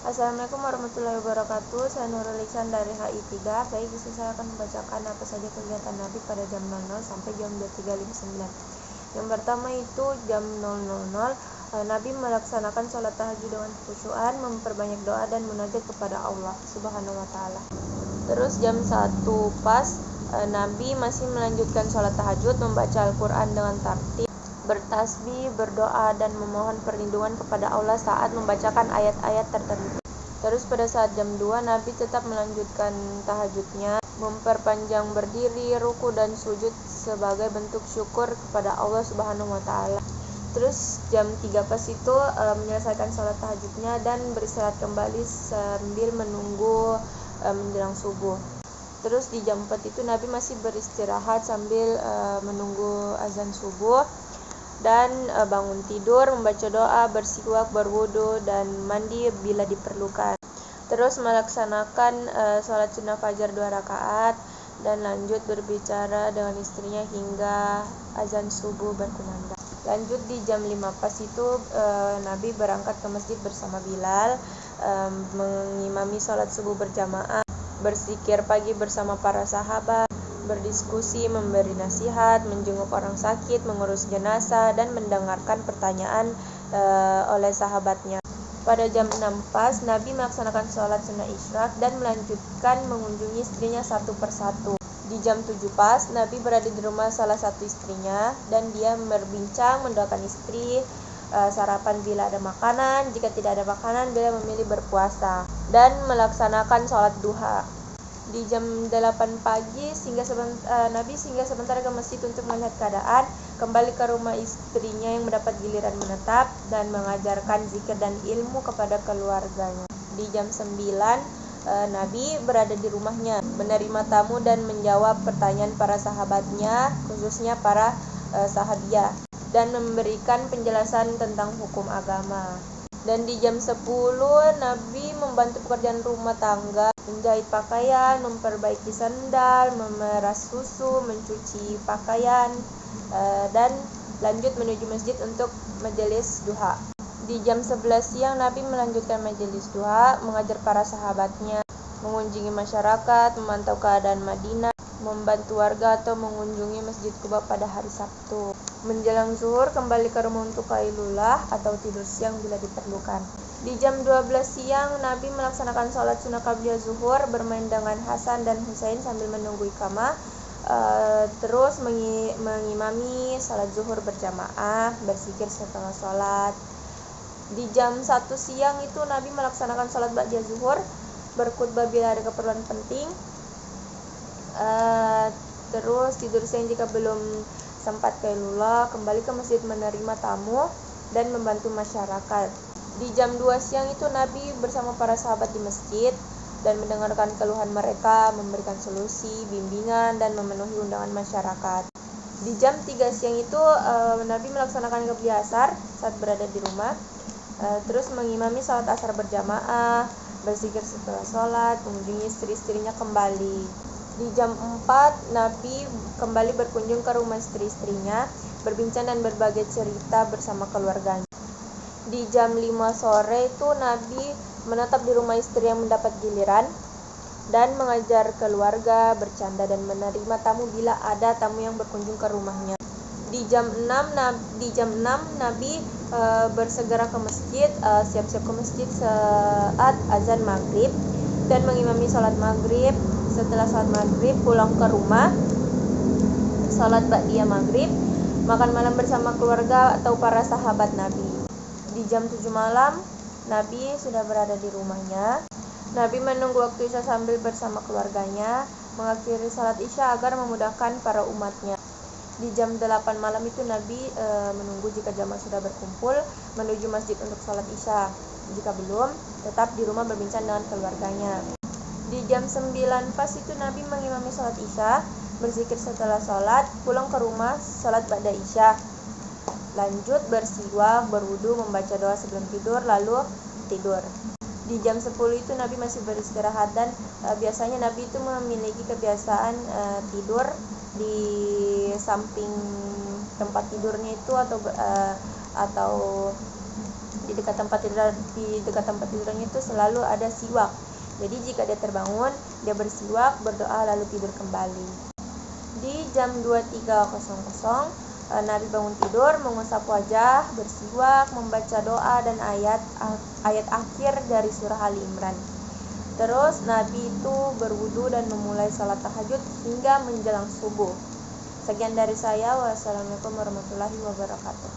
Assalamualaikum warahmatullahi wabarakatuh. Saya Nurul Ihsan dari HI3. Baik, di sini saya akan membacakan apa saja kegiatan Nabi pada jam 00 sampai jam 23.59. Yang pertama itu jam 00, Nabi melaksanakan sholat tahajud dengan khusyuan, memperbanyak doa dan munajat kepada Allah Subhanahu wa taala. Terus jam 1 pas, Nabi masih melanjutkan sholat tahajud, membaca Al-Quran dengan tartil, bertasbih, berdoa, dan memohon perlindungan kepada Allah saat membacakan ayat-ayat tertentu. Terus pada saat jam 2, Nabi tetap melanjutkan tahajudnya, memperpanjang berdiri, ruku, dan sujud sebagai bentuk syukur kepada Allah Subhanahu wa taala. Terus jam 3 pas itu menyelesaikan sholat tahajudnya dan beristirahat kembali sambil menunggu menjelang subuh. Terus di jam 4 itu Nabi masih beristirahat sambil menunggu azan subuh dan bangun tidur, membaca doa, bersiwak, berwudu, dan mandi bila diperlukan. Terus melaksanakan sholat sunnah fajar 2 rakaat dan lanjut berbicara dengan istrinya hingga azan subuh berkumandang. Lanjut di jam 5 pas itu Nabi berangkat ke masjid bersama Bilal, mengimami sholat subuh berjamaah, berzikir pagi bersama para sahabat, berdiskusi, memberi nasihat, menjenguk orang sakit, mengurus jenazah, dan mendengarkan pertanyaan oleh sahabatnya. Pada jam 6 pas, Nabi melaksanakan sholat sunnah isyraq dan melanjutkan mengunjungi istrinya satu persatu. Di jam 7 pas, Nabi berada di rumah salah satu istrinya dan dia berbincang, mendoakan istri, sarapan bila ada makanan, jika tidak ada makanan beliau memilih berpuasa, dan melaksanakan sholat duha. Di jam 8 pagi Nabi singgah sebentar ke masjid untuk melihat keadaan, kembali ke rumah istrinya yang mendapat giliran menetap dan mengajarkan zikir dan ilmu kepada keluarganya. Di jam 9 Nabi berada di rumahnya, menerima tamu dan menjawab pertanyaan para sahabatnya, khususnya para sahabiah, dan memberikan penjelasan tentang hukum agama. Dan di jam 10 Nabi membantu pekerjaan rumah tangga, menjahit pakaian, memperbaiki sandal, memeras susu, mencuci pakaian, dan lanjut menuju masjid untuk majelis duha. Di jam 11 siang Nabi melanjutkan majelis duha, mengajar para sahabatnya, mengunjungi masyarakat, memantau keadaan Madinah, membantu warga atau mengunjungi Masjid Quba pada hari Sabtu. Menjelang zuhur kembali ke rumah untuk qailulah atau tidur siang bila diperlukan. Di jam 12 siang Nabi melaksanakan sholat sunnah qabliyah zuhur, bermain dengan Hasan dan Husain sambil menunggu iqamah, terus mengimami sholat zuhur berjamaah, berzikir setelah sholat. Di jam 1 siang itu Nabi melaksanakan sholat ba'da zuhur, berkhutbah bila ada keperluan penting, terus tidur siang jika belum sempat qailulah, kembali ke masjid menerima tamu dan membantu masyarakat. Di jam 2 siang itu Nabi bersama para sahabat di masjid dan mendengarkan keluhan mereka, memberikan solusi, bimbingan, dan memenuhi undangan masyarakat. Di jam 3 siang itu Nabi melaksanakan qabliyah asar saat berada di rumah, terus mengimami sholat asar berjamaah, berzikir setelah sholat, mengunjungi istri-istrinya kembali. Di jam 4 Nabi kembali berkunjung ke rumah istri-istrinya, berbincang dan berbagai cerita bersama keluarganya. Di jam 5 sore itu Nabi menetap di rumah istri yang mendapat giliran dan mengajar keluarga, bercanda, dan menerima tamu bila ada tamu yang berkunjung ke rumahnya. Di jam 6 Nabi bersegera ke masjid, siap-siap ke masjid saat azan maghrib dan mengimami sholat maghrib. Setelah sholat maghrib pulang ke rumah, sholat ba'diyah maghrib, makan malam bersama keluarga atau para sahabat Nabi. Di jam 7 malam Nabi sudah berada di rumahnya. Nabi menunggu waktu isya sambil bersama keluarganya, mengakhiri sholat isya agar memudahkan para umatnya. Di jam 8 malam itu Nabi menunggu jika jamaah sudah berkumpul menuju masjid untuk sholat isya. Jika belum, tetap di rumah berbincang dengan keluarganya. Di jam 9 pas itu Nabi mengimami sholat isya, berzikir setelah sholat, pulang ke rumah, sholat ba'da isya, lanjut bersiwak, berwudu, membaca doa sebelum tidur, lalu tidur. Di jam 10 itu Nabi masih beristirahat dan biasanya Nabi itu memiliki kebiasaan tidur di samping tempat tidurnya itu atau di di dekat tempat tidurnya itu selalu ada siwak. Jadi jika dia terbangun, dia bersiwak, berdoa, lalu tidur kembali. Di jam 23.00, Nabi bangun tidur, mengusap wajah, bersiwak, membaca doa dan ayat akhir dari surah Ali Imran. Terus Nabi itu berwudu dan memulai salat tahajud hingga menjelang subuh. Sekian dari saya. Wassalamualaikum warahmatullahi wabarakatuh.